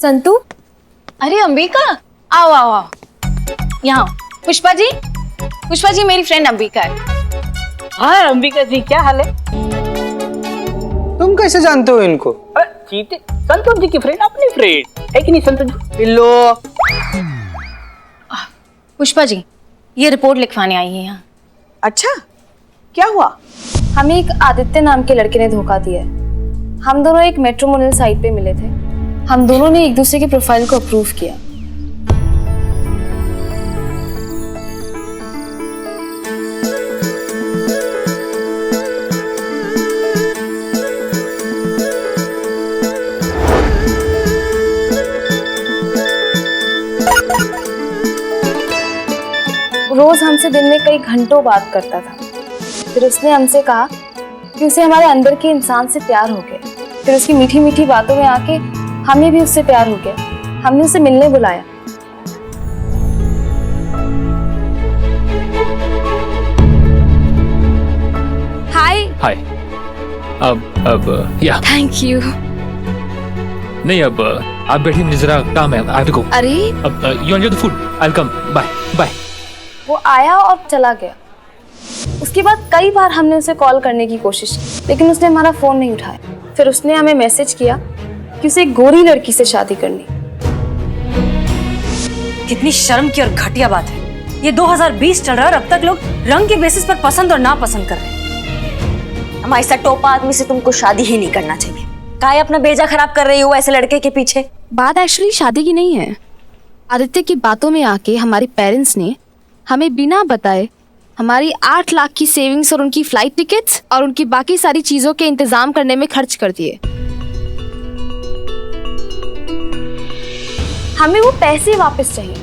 संतू, अरे अंबिका, आओ आओ आओ, यहाँ पुष्पा जी मेरी फ्रेंड अंबिका है। हाँ अंबिका जी, क्या हाल है? तुम कैसे जानते हो इनको? चीते संतोष जी की फ्रेंड, अपनी फ्रेंड है कि नहीं संतोष जी? पिल्लो। पुष्पा जी, ये रिपोर्ट लिखवाने आई है यहाँ। अच्छा, क्या हुआ? हमें एक आदित्य नाम के लड़के ने धोखा दिया है। हम दोनों एक मैट्रिमोनियल साइट पे मिले थे। हम दोनों ने एक दूसरे की प्रोफाइल को अप्रूव किया। रोज हमसे दिन में कई घंटों बात करता था। फिर उसने हमसे कहा कि उसे हमारे अंदर के इंसान से प्यार हो गया। फिर उसकी मीठी मीठी बातों में आके हमें भी उससे प्यार हो गया। हमने उसे मिलने बुलाया। हाय। हाय। अब या थैंक यू। नहीं, अब आप बैठिए, मुझे जरा काम है, आई हैव टू गो। अरे अब you enjoy the food, I will come, bye bye. वो आया और चला गया। उसके बाद कई बार हमने उसे कॉल करने की कोशिश की, लेकिन उसने हमारा फोन नहीं उठाया। फिर उसने हमें मैसेज किया कि उसे एक गोरी लड़की से शादी करनी। कितनी शर्म की और घटिया बात है। ये 2020 चल रहा है और अब तक लोग रंग के बेसिस पर पसंद और नापसंद कर रहे हैं। हमारे ऐसा टोपा आदमी से तुमको शादी ही नहीं करना चाहिए। काहे अपना बेजा खराब कर रही हो ऐसे लड़के के पीछे? बात एक्चुअली शादी की नहीं है। आदित्य की बातों में आके हमारे पेरेंट्स ने हमें बिना बताए हमारी 8 लाख की सेविंग्स और उनकी फ्लाइट टिकट्स और उनकी बाकी सारी चीजों के इंतजाम करने में खर्च कर दिए। हमें वो पैसे वापस चाहिए।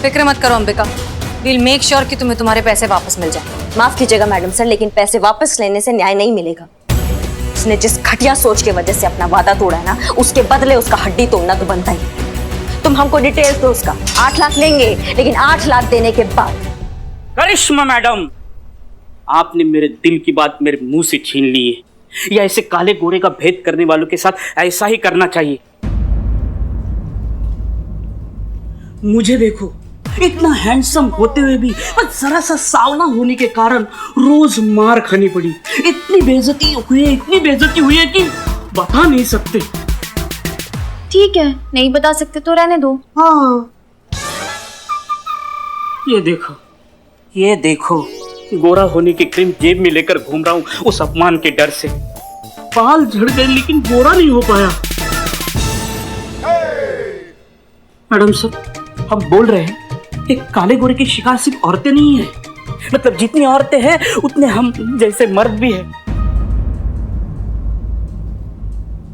फिक्र मत करो अंबिका, विल मेक श्योर कि तुम्हें तुम्हारे पैसे वापस मिल जाए। माफ कीजिएगा मैडम सर, लेकिन पैसे वापस लेने से न्याय नहीं मिलेगा। उसने जिस घटिया सोच के वजह से अपना वादा तोड़ा है ना, उसके बदले उसका हड्डी तोड़ना तो बनता ही। तुम हमको डिटेल्स दो उसका। 8 लाख लेंगे, लेकिन 8 लाख देने के बाद। करिश्मा मैडम, आपने मेरे दिल की बात मेरे मुंह से छीन ली है। या ऐसे काले गोरे का भेद करने वालों के साथ ऐसा ही करना चाहिए। मुझे देखो, इतना हैंडसम होते हुए भी बस जरा सा सावला होने के कारण रोज मार खानी पड़ी। इतनी बेइज्जती हुई है कि बता नहीं सकते। ठीक है, नहीं बता सकते तो रहने दो। हाँ, ये देखो, गोरा होने की क्रीम जेब में लेकर घूम रहा हूँ उस अपमान के डर से। बाल झड़ गए लेकिन गोरा नहीं हो पाया। मैडम सर, हम बोल रहे हैं कि काले गोरे की शिकार सिर्फ औरतें नहीं है। मतलब जितनी औरतें हैं उतने हम जैसे मर्द भी हैं।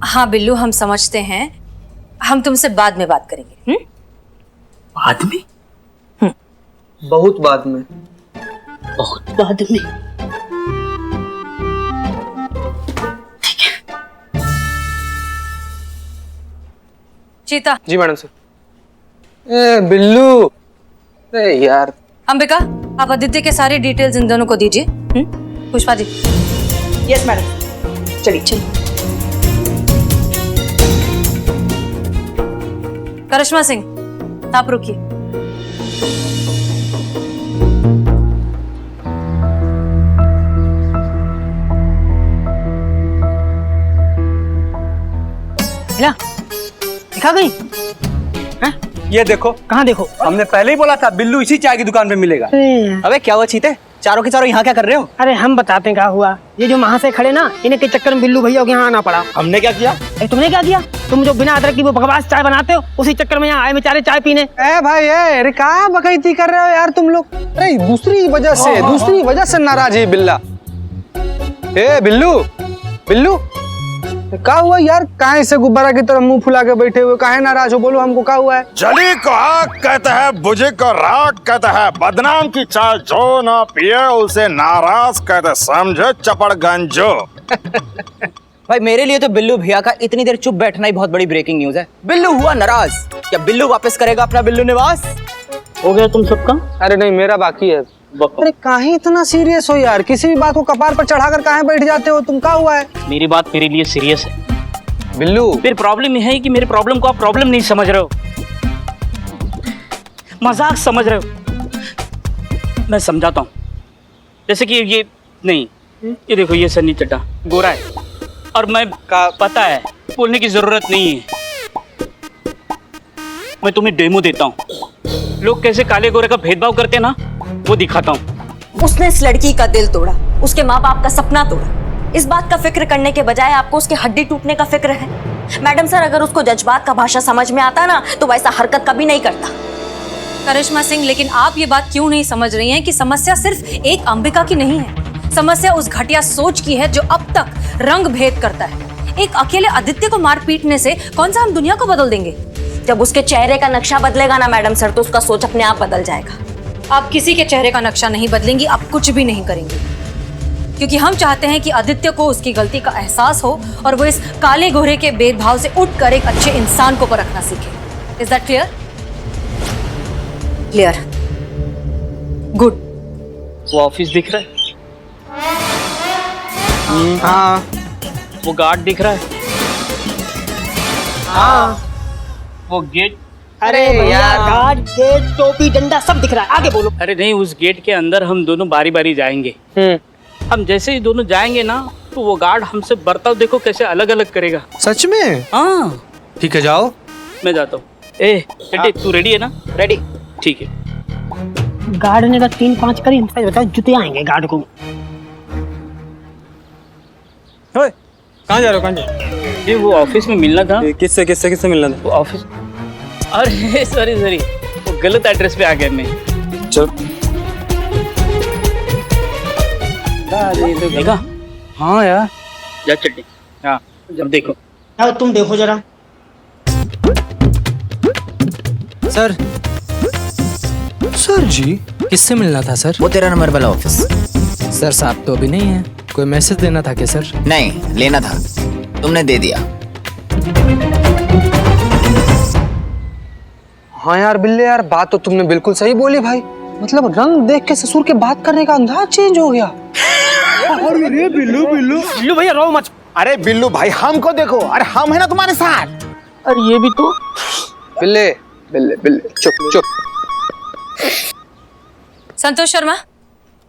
हाँ बिल्लू, हम समझते हैं। हम तुमसे बाद में बात करेंगे। बाद में? बहुत बाद में। बहुत बाद में। चीता। जी मैडम सर। ए बिल्लू, अरे यार। अंबिका, आप आदित्य के सारे डिटेल्स इन दोनों को दीजिए। पुष्पा जी। यस मैडम, चलिए। करिश्मा सिंह, आप रुकिए। मिला? दिखा गई? ये देखो। कहाँ देखो? हमने पहले ही बोला था बिल्लू इसी चाय की दुकान पे मिलेगा। अबे क्या हुआ चीते, चारों के चारों यहाँ क्या कर रहे हो? अरे हम बताते हैं क्या हुआ। ये जो वहाँ से खड़े ना, इन्हें के चक्कर में बिल्लू भैया के यहाँ आना पड़ा। हमने क्या किया? तुमने क्या किया? तुम जो बिना अदरक की वो बकवास चाय बनाते हो, उसी चक्कर में यहाँ आए बेचारे चाय पीने। ए भाई, अरे कहाँ बकैती कर रहे हो यार तुम लोग? अरे दूसरी वजह से नाराज है बिल्ला। ए बिल्लू क्या हुआ यार? काहे से गुब्बारा की तरह मुंह फुला के बैठे हुए, काहे नाराज हो? बोलो हमको क्या हुआ है? जली को आग कहता है, बुझी को राख कहता है, बदनाम की चाय जो ना पिए उसे नाराज कहते, समझो चपड़गंजो। भाई मेरे लिए तो बिल्लू भैया का इतनी देर चुप बैठना ही बहुत बड़ी ब्रेकिंग न्यूज है। बिल्लू हुआ नाराज, क्या बिल्लू वापस करेगा अपना बिल्लू निवास? हो गया तुम सबका? अरे नहीं, मेरा बाकी है। अरे काहे इतना सीरियस हो यार? किसी भी बात को कपार पर चढ़ाकर काहे बैठ जाते हो तुम? क्या हुआ है? मेरी बात मेरे लिए सीरियस है। बिल्लू फिर प्रॉब्लम यह है कि मेरे प्रॉब्लम को आप प्रॉब्लम नहीं समझ रहे हो, मजाक समझ रहे हो। मैं समझाता हूँ। जैसे कि ये नहीं, ये देखो, ये सन्नी चड्ढा गोरा है और मैं पता है, बोलने की जरूरत नहीं है। मैं तुम्हें डेमो देता हूँ, लोग कैसे काले गोरे का भेदभाव करते हैं ना, वो दिखाता हूँ। उसने इस लड़की का दिल तोड़ा, उसके माँ बाप का सपना तोड़ा। इस बात का फिक्र करने के बजाय आपको उसकी हड्डी टूटने का फिक्र है। मैडम सर, अगर उसको जज्बात का भाषा समझ में आता ना तो वैसा हरकत कभी नहीं करता। करिश्मा सिंह, लेकिन आप ये बात क्यों नहीं समझ रही हैं कि समस्या सिर्फ एक अंबिका की नहीं है। समस्या उस घटिया सोच की है जो अब तक रंग भेद करता है। एक अकेले आदित्य को मार पीटने से कौन सा हम दुनिया को बदल देंगे? जब उसके चेहरे का नक्शा बदलेगा ना मैडम सर, तो उसका सोच अपने आप बदल जाएगा। आप किसी के चेहरे का नक्शा नहीं बदलेंगी, आप कुछ भी नहीं करेंगी, क्योंकि हम चाहते हैं कि आदित्य को उसकी गलती का एहसास हो और वो इस काले गोरे के भेदभाव से उठकर एक अच्छे इंसान को परखना सीखे। Is that clear? Clear. Good. वो ऑफिस दिख रहा है, हाँ वो गार्ड दिख रहा है, हाँ। वो गेट। अरे यार, गार्ड, गेट, टोपी, डंडा सब दिख रहा है, आगे बोलो। अरे नहीं, उस गेट के अंदर हम दोनों बारी बारी जाएंगे। हम जैसे ही दोनों जाएंगे ना, तो वो गार्ड हमसे बर्ताव देखो कैसे अलग अलग करेगा। सच में? हाँ ठीक है, जाओ। मैं जाता हूँ। ए टेडी, तू रेडी है ना? रेडी। ठीक है। गार्ड ने तो 3-5 करी, हमसे बताओ जुते आएंगे गार्ड को। कहाँ जा रहे हो? कहाँ जा रहे हो? ये वो ऑफिस में मिलना था। किससे किससे किससे मिलना था? वो ऑफिस, अरे सॉरी वो गलत एड्रेस पे आ गया मैं। चलो। देखा? हाँ यार। जा चट्टी। हाँ, जब देखो। आओ तुम देखो जरा। सर, सर जी, किससे मिलना था सर? वो 13 नंबर वाला ऑफिस। सर साहब तो अभी नहीं है, कोई मैसेज देना था क्या सर? नहीं, लेना था, तुमने दे दिया। हाँ यार बिल्ले, यार बात तो तुमने बिल्कुल सही बोली भाई। मतलब रंग देख के ससुर के बात करने का अंदाज चेंज हो गया। अरे बिल्लू बिल्लू बिल्लू भैया रो मत। अरे बिल्लू भाई, हमको देखो, अरे हम है ना तुम्हारे साथ। और ये भी तो। बिल्ले बिल्ले बिल्ले, चुप चुप। संतोष शर्मा,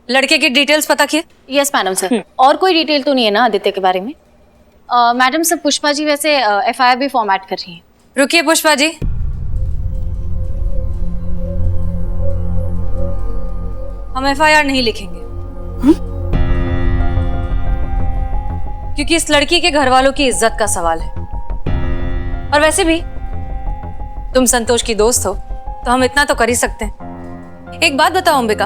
लड़के की डिटेल्स पता किए? Yes madam sir. और कोई डिटेल तो नहीं है ना आदित्य के बारे में? मैडम सर, पुष्पा जी वैसे FIR भी फॉर्मेट कर रही हैं। रुकिए पुष्पा जी, हम FIR नहीं लिखेंगे। क्योंकि इस लड़की के घर वालों की इज्जत का सवाल है। और वैसे भी तुम संतोष की दोस्त हो, तो हम इतना तो कर ही सकते हैं। एक बात बताओ अंबिका,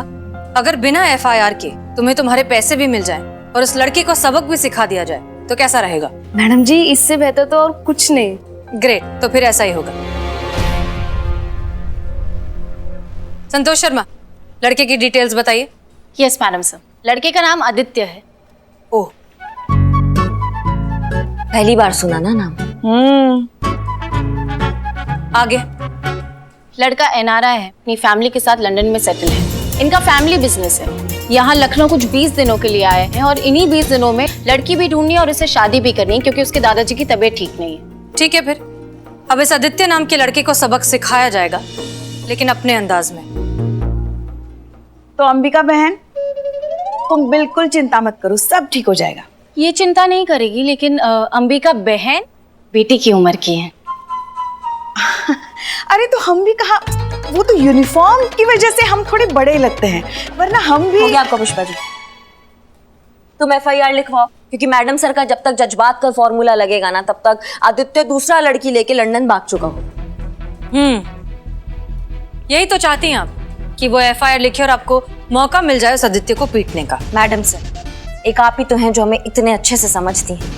अगर बिना FIR के तुम्हें तुम्हारे पैसे भी मिल जाएं और उस लड़के को सबक भी सिखा दिया जाए तो कैसा रहेगा? मैडम जी, इससे बेहतर तो और कुछ नहीं। ग्रेट, तो फिर ऐसा ही होगा। संतोष शर्मा, लड़के की डिटेल्स बताइए। Yes madam sir. लड़के का नाम आदित्य है। ओह, पहली बार सुना ना नाम। आगे। लड़का NRI है, अपनी फैमिली के साथ लंदन में सेटल है। इनका फैमिली बिजनेस है। यहाँ लखनऊ कुछ 20 दिनों के लिए आए हैं और इन्हीं 20 दिनों में लड़की भी ढूंढनी है और इसे शादी भी करनी है, क्योंकि उसके दादाजी की तबीयत ठीक नहीं है। ठीक है, फिर अब इस आदित्य नाम के लड़के को सबक सिखाया जाएगा, लेकिन अपने अंदाज में। तो अंबिका बहन, तुम बिल्कुल चिंता मत करो, सब ठीक हो जाएगा। ये चिंता नहीं करेगी, लेकिन अंबिका बहन बेटी की उम्र की है। अरे तो हम भी कहा, वो तो यूनिफॉर्म की वजह से हम थोड़े बड़े लगते हैं, वरना हम भी। हो गया आपका पुष्पा जी, तुम FIR लिखवाओ, क्योंकि मैडम सर का जब तक जज्बात का फॉर्मूला लगेगा ना, तब तक आदित्य दूसरा लड़की लेके लंदन भाग चुका हो। यही तो चाहती हैं आप, कि वो FIR लिखे और आपको मौका मिल जाए उस आदित्य को पीटने का। मैडम सर, एक आप ही तो हैं जो हमें इतने अच्छे से समझती हैं।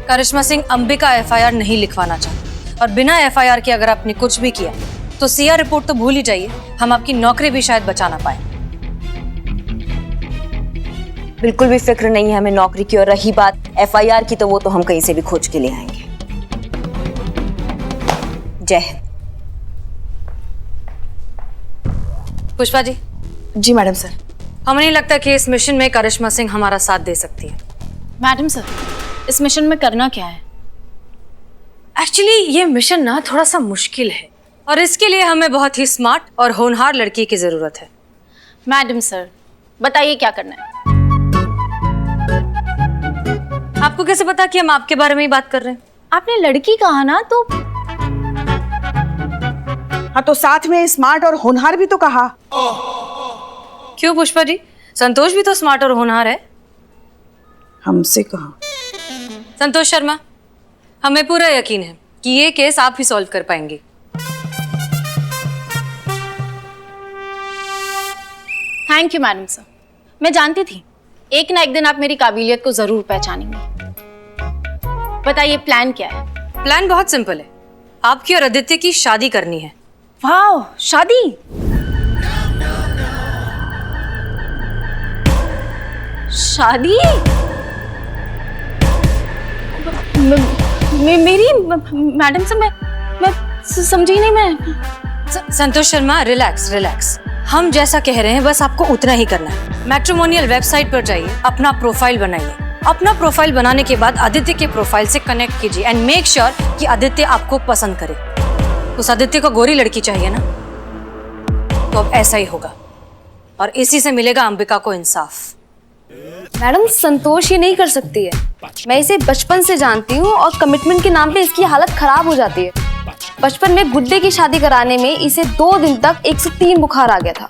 करिश्मा सिंह, अंबिका FIR नहीं लिखवाना चाहती, और बिना FIR के अगर आपने कुछ भी किया तो CR रिपोर्ट तो भूल ही जाइए, हम आपकी नौकरी भी शायद बचा ना पाए। बिल्कुल भी फिक्र नहीं है हमें नौकरी की, और रही बात FIR की, तो वो तो हम कहीं से भी खोज के ले आएंगे। जय हिंद। पुष्पा जी। जी मैडम सर। हमें नहीं लगता कि इस मिशन में करिश्मा सिंह हमारा साथ दे सकती है। मैडम सर, इस मिशन में करना क्या है? एक्चुअली ये मिशन ना थोड़ा सा मुश्किल है और इसके लिए हमें बहुत ही स्मार्ट और होनहार लड़की की जरूरत है। मैडम सर, बताइए क्या करना है। आपको कैसे पता कि हम आपके बारे में ही बात कर रहे हैं? आपने लड़की कहा ना, तो हाँ तो साथ में स्मार्ट और होनहार भी तो कहा। क्यों पुष्पा जी, संतोष भी तो स्मार्ट और होनहार है। हमसे कहा। संतोष शर्मा, हमें पूरा यकीन है कि ये केस आप ही सॉल्व कर पाएंगे। Thank you madam sir. मैं जानती थी एक ना एक दिन आप मेरी काबिलियत को जरूर पहचानेंगे। बताइए प्लान क्या है? प्लान बहुत सिंपल है, आपकी और आदित्य की शादी करनी है। वाह, शादी? शादी? मेरी मैडम से मैं समझी नहीं। मैं संतोष शर्मा, रिलैक्स रिलैक्स। हम जैसा कह रहे हैं बस आपको उतना ही करना है। मैट्रिमोनियल वेबसाइट पर जाइए, अपना प्रोफाइल बनाइए। अपना प्रोफाइल बनाने के बाद आदित्य के प्रोफाइल से कनेक्ट कीजिए एंड मेक श्योर कि आदित्य आपको पसंद करे। उस आदित्य को गोरी लड़की चाहिए ना, तो अब ऐसा ही होगा और इसी से मिलेगा अंबिका को इंसाफ। मैडम, संतोष ये नहीं कर सकती है। मैं इसे बचपन से जानती हूँ और कमिटमेंट के नाम पे इसकी हालत खराब हो जाती है। बचपन में गुड्डे की शादी कराने में इसे 2 दिन तक 103 बुखार आ गया था।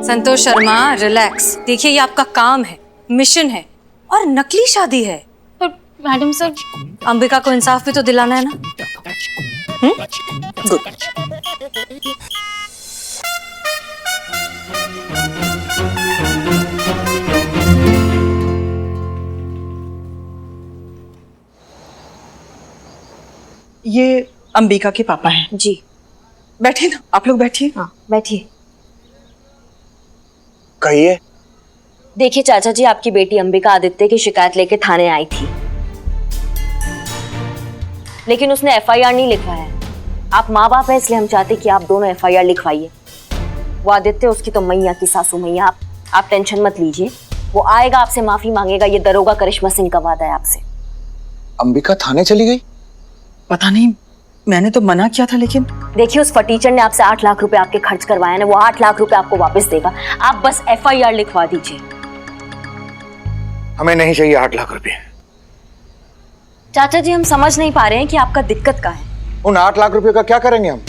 संतोष शर्मा, रिलैक्स। देखिए ये आपका काम है, मिशन है और नकली शादी है। पर मैडम सर, अंबिका को इंसाफ भी तो दिलाना है ना। गुड। ये अंबिका के पापा हैं। जी बैठिए ना, आप लोग बैठिए। हाँ बैठिए। कहिए। देखिए चाचा जी, आपकी बेटी अंबिका आदित्य की शिकायत लेके थाने आई थी, लेकिन उसने एफआईआर नहीं लिखवाया। आप माँ बाप हैं इसलिए हम चाहते कि आप दोनों एफआईआर लिखवाइए। वो आदित्य, उसकी तो मैया की सासू मैया। आप टेंशन मत लीजिए, वो आएगा, आपसे माफी मांगेगा। ये दरोगा करिश्मा सिंह का वादा है आपसे। अंबिका थाने चली गई? पता नहीं, मैंने तो मना किया था। लेकिन देखिए उस फटीचर ने आपसे 8 लाख रुपए आपके खर्च करवाया ना, वो 8 लाख रुपए आपको वापस देगा। आप बस एफआईआर लिखवा दीजिए। हमें नहीं चाहिए 8 लाख रुपए। चाचा जी, हम समझ नहीं पा रहे हैं कि आपका दिक्कत क्या है। उन 8 लाख रुपए का क्या करेंगे हम?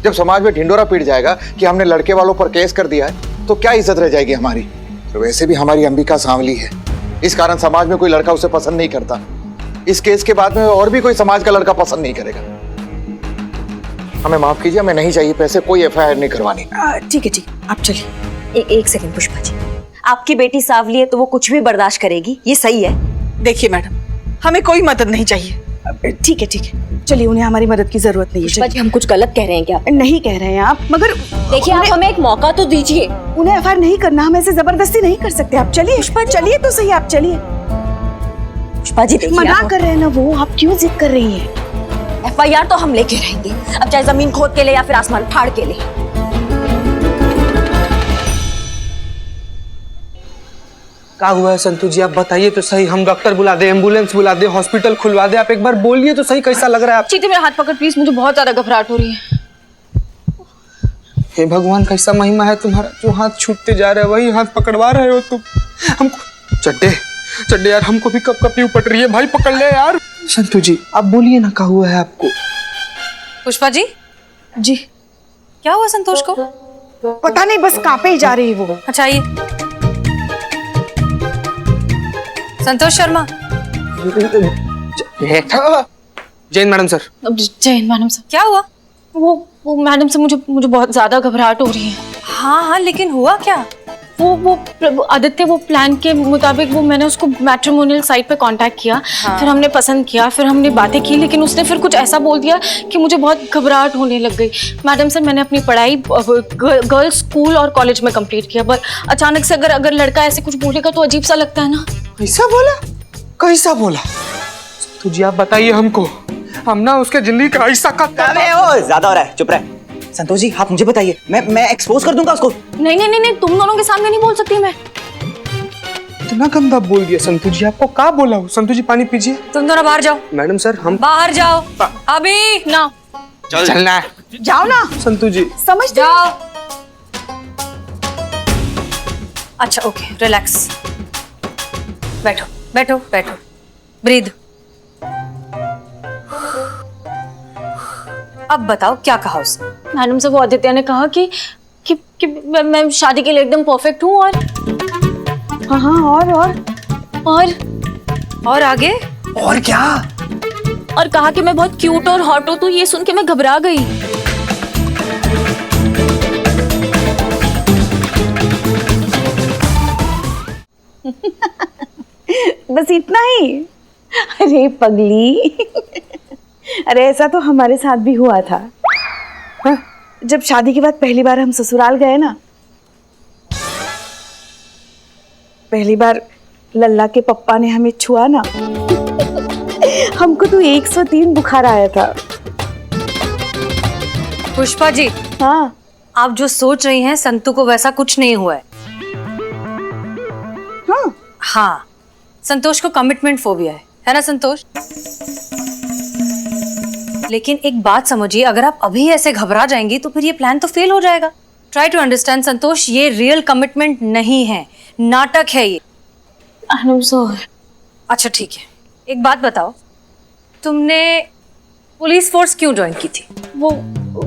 जब समाज में ढिंडोरा पीट जाएगा कि हमने लड़के वालों पर केस कर दिया है, तो क्या इज्जत रह जाएगी हमारी? तो वैसे भी हमारी अंबिका सांवली है, इस कारण समाज में कोई लड़का उसे पसंद नहीं करता। इस केस के बाद में और भी कोई समाज का लड़का पसंद नहीं करेगा। हमें माफ कीजिए, हमें नहीं चाहिए पैसे, कोई एफआईआर नहीं करवानी। ठीक है, ठीक, आप चलिए। एक सेकंड पुष्पा जी, आपकी बेटी सांवली है तो वो कुछ भी बर्दाश्त करेगी, ये सही है? देखिए मैडम, हमें कोई मदद नहीं चाहिए। ठीक है, ठीक है, चलिए। उन्हें हमारी मदद की जरूरत नहीं है। पुष्पा जी, हम कुछ गलत कह रहे हैं क्या? नहीं कह रहे हैं आप, मगर देखिए आप हमें एक मौका तो दीजिए। उन्हें एफआईआर नहीं करना, हम ऐसे जबरदस्ती नहीं कर सकते। आप चलिए, चलिए तो सही, आप चलिए। पुष्पा जी देखिए, मना कर रहे हैं ना वो, आप क्यों जिद कर रही हैं? एफआईआर तो हम लेके रहेंगे, अब चाहे जमीन खोद के ले या फिर आसमान फाड़ के ले। क्या हुआ है संतू जी, आप बताइए तो सही। हम डॉक्टर बुला दे, एम्बुलेंस बुला दे, हॉस्पिटल खुलवा दे? आप एक बार बोलिए तो सही, कैसा लग रहा है आप? चीते मेरा हाथ पकड़ प्लीज, मुझे बहुत ज्यादा घबराहट हो रही है। हे भगवान, कैसा महिमा है तुम्हारा, जो हाथ छूटते जा रहे हैं वही हाथ पकड़वा रहे हो तुम हमको। चड्डे चड्डे यार, हमको भी कप कपी उपट रही है भाई, पकड़ ले यार। संतू जी आप बोलिए ना, क्या हुआ है आपको? पुष्पा जी, जी क्या हुआ संतोष को? पता नहीं, बस कांपे ही जा रही है वो। अच्छा आइए। Santosh Sharma. Jain madam sir. Jain madam sir. क्या हुआ? वो मैडम से मुझे बहुत ज्यादा घबराहट हो रही है। हाँ, लेकिन हुआ क्या? वो आदित्य, वो प्लान के मुताबिक वो मैंने उसको मैट्रिमोनियल साइट पे कांटेक्ट किया। हाँ। फिर हमने पसंद किया, फिर हमने बातें की, लेकिन उसने फिर कुछ ऐसा बोल दिया कि मुझे बहुत घबराहट होने लग गई। मैडम सर, मैंने अपनी पढ़ाई गर्ल्स स्कूल और कॉलेज में कंप्लीट किया, पर अचानक से अगर लड़का ऐसे कुछ बोलेगा तो अजीब सा लगता है ना। कैसा बोला? कैसा बोला? तुझे आप बताइए हमको, हम ना उसके जिंदगी का ऐसा ज्यादा हो रहा है, चुप रहे। संतोष जी आप मुझे बताइए, मैं एक्सपोज कर दूंगा उसको। नहीं, तुम दोनों के सामने नहीं बोल सकती मैं। इतना गंदा बोल दिया संतु जी। आपको क्या बोला हूँ? संतु जी पानी पीजिए। तुम दोनों बाहर जाओ। मैडम सर हम बाहर जाओ अभी ना। चलना है। जाओ ना संतु जी समझ जाओ। अच्छा ओके रिलैक्स। बैठो बैठो बैठो। ब्रीद। अब बताओ क्या कहा उसने? मैडम से वो आदित्य ने कहा कि मैं शादी के लिए एकदम परफेक्ट हूँ और हाँ और आगे? और क्या? और कहा कि मैं बहुत क्यूट और हॉट हूँ। तो ये सुन के मैं घबरा गई। बस इतना ही? अरे पगली अरे ऐसा तो हमारे साथ भी हुआ था। हाँ? जब शादी के बाद पहली बार हम ससुराल गए ना, पहली बार लल्ला के पप्पा ने हमें छुआ ना हमको तो 103 बुखार आया था। पुष्पा जी हाँ आप जो सोच रही हैं संतु को वैसा कुछ नहीं हुआ है। हाँ संतोष को कमिटमेंट फोबिया है ना संतोष? लेकिन एक बात समझिए, अगर आप अभी ऐसे घबरा जाएंगी तो फिर ये प्लान तो फेल हो जाएगा। ट्राई टू अंडरस्टैंड संतोष, ये रियल कमिटमेंट नहीं है, नाटक है ये। अच्छा ठीक है, एक बात बताओ, तुमने पुलिस फोर्स क्यों ज्वाइन की थी?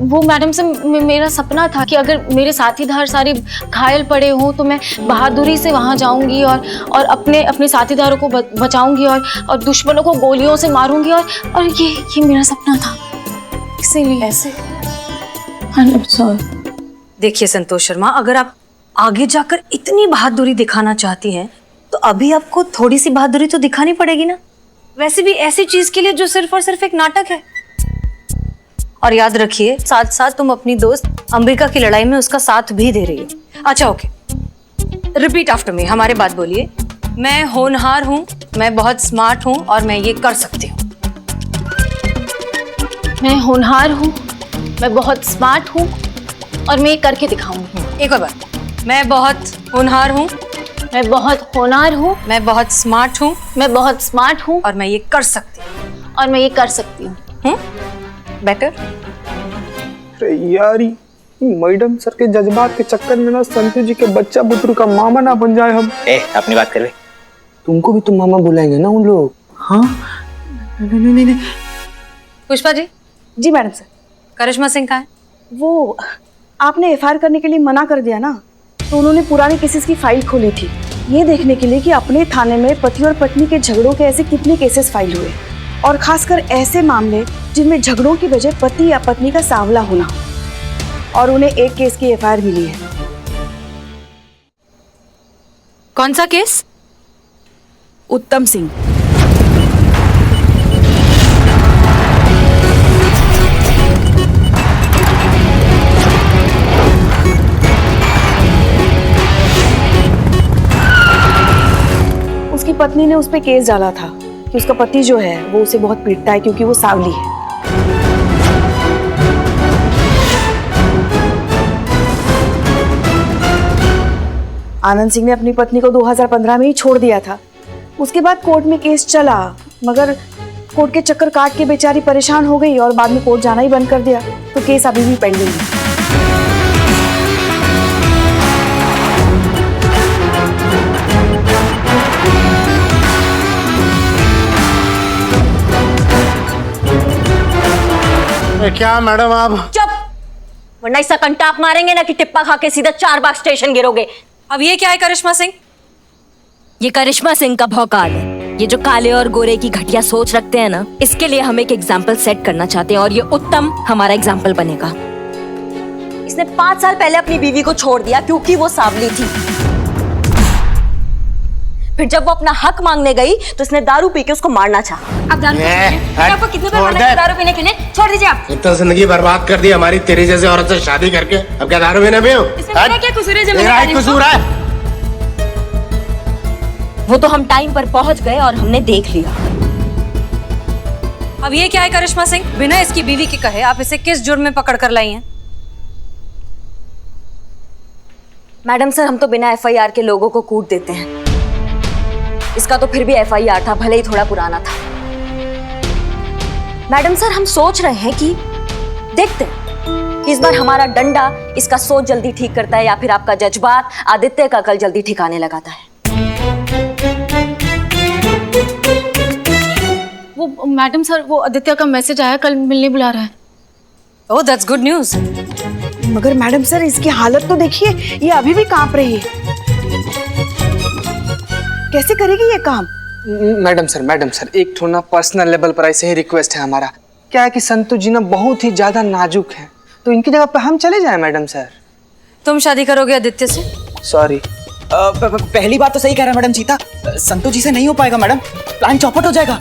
वो मैडम से मेरा सपना था कि अगर मेरे साथीदार सारे घायल पड़े हों तो मैं बहादुरी से वहाँ जाऊंगी और अपने साथीदारों को बचाऊंगी और दुश्मनों को गोलियों से मारूंगी और ये मेरा सपना था, इसीलिए ऐसे। देखिए संतोष शर्मा, अगर आप आगे जाकर इतनी बहादुरी दिखाना चाहती हैं तो अभी आपको थोड़ी सी बहादुरी तो दिखानी पड़ेगी ना। वैसे भी ऐसी चीज के लिए जो सिर्फ और सिर्फ एक नाटक है। और याद रखिए साथ साथ तुम अपनी दोस्त अंबिका की लड़ाई में उसका साथ भी दे रही हो। अच्छा ओके, रिपीट आफ्टर मी, हमारे बात बोलिए। मैं होनहार हूँ, मैं बहुत स्मार्ट हूँ और मैं ये कर सकती हूँ। मैं होनहार हूँ, मैं बहुत स्मार्ट हूँ और मैं ये करके दिखाऊंगी। एक और बार, मैं बहुत होनहार हूँ, मैं बहुत होनहार हूँ, मैं बहुत स्मार्ट हूँ, मैं बहुत स्मार्ट हूँ और मैं ये कर सकती हूँ। और मैं ये कर सकती हूँ। बेटर? अरे यार मैडम सर के जज्बात के चक्कर में ना संतु जी के बच्चा बुतरू का मामा ना बन जाए हम। अपनी बात कर ले। तुमको भी तुम मामा बुलाएंगे ना उन लोग? हाँ नहीं। पुष्पा जी। जी मैडम सर। करिश्मा सिंह कहाँ है? वो आपने एफआईआर करने के लिए मना कर दिया ना, तो उन्होंने पुराने केसेस की फाइल खोली थी ये देखने के लिए कि अपने थाने में पति और पत्नी के झगड़ों के ऐसे कितने केसेस फाइल हुए, और खासकर ऐसे मामले जिनमें झगड़ों की वजह पति या पत्नी का सांवला होना, और उन्हें एक केस की एफआईआर मिली है। कौन सा केस? उत्तम सिंह। उसकी पत्नी ने उस पे केस डाला था कि उसका पति जो है वो उसे बहुत पीटता है क्योंकि वो सांवली है। आनंद सिंह ने अपनी पत्नी को 2015 में ही छोड़ दिया था। उसके बाद कोर्ट में केस चला, मगर कोर्ट के चक्कर काट के बेचारी परेशान हो गई और बाद में कोर्ट जाना ही बंद कर दिया, तो केस अभी भी पेंडिंग है। क्या मैडम आप? चुप, वरना इसका कंटाप मारेंगे ना कि टिप्पा खा के सीधा 4 बार स्टेशन गिरोगे। अब ये क्या है करिश्मा सिंह? ये करिश्मा सिंह का भौकाल है। ये जो काले और गोरे की घटिया सोच रखते हैं ना, इसके लिए हम एक एग्जाम्पल सेट करना चाहते हैं और ये उत्तम हमारा एग्जाम्पल बनेगा। इसने 5 साल पहले अपनी बीवी को छोड़ दिया क्योंकि वो सांवली थी। फिर जब वो अपना हक मांगने गई तो इसने दारू पी के उसको मारना चाहा। अब आपको कितने बार मना किया दारू पीने के लिए? छोड़ दीजिए आप। इतना जिंदगी बर्बाद कर दी हमारी तेरी जैसे औरत से शादी करके, अब क्या दारू पीने भी हो? इसमें मेरा क्या कसूर है? मेरा ही कसूर है। वो तो हम टाइम पर पहुंच गए और हमने देख लिया। अब ये क्या है करिश्मा सिंह? बिना इसकी बीवी के कहे आप इसे किस जुर्म में पकड़ कर लाई हैं? मैडम सर, हम तो बिना एफआईआर के लोगों को कूट देते हैं, इसका तो फिर भी FIR था, भले ही थोड़ा पुराना था। मैडम सर, हम सोच रहे हैं कि देखते हैं कि इस बार हमारा डंडा इसका सोच जल्दी ठीक करता है या फिर आपका जज्बात आदित्य का कल जल्दी ठिकाने लगाता है। वो मैडम सर, वो आदित्य का मैसेज आया, कल मिलने बुला रहा है। Oh that's good news. मगर मैडम सर, इसकी हालत तो देखिए, ये अभी भी कांप रही है। कैसे करेगी ये काम? मैडम सर एक थोड़ा पर्सनल लेवल पर ऐसे ही रिक्वेस्ट है हमारा। क्या है कि संतोष जी ना बहुत ही ज्यादा नाजुक हैं, तो इनकी जगह पे हम चले जाएं मैडम सर। तुम शादी करोगे आदित्य से? सॉरी। पहली बात तो सही कह रहा है मैडम सीता, संतोष जी से नहीं हो पाएगा मैडम, प्लान चौपट हो जाएगा।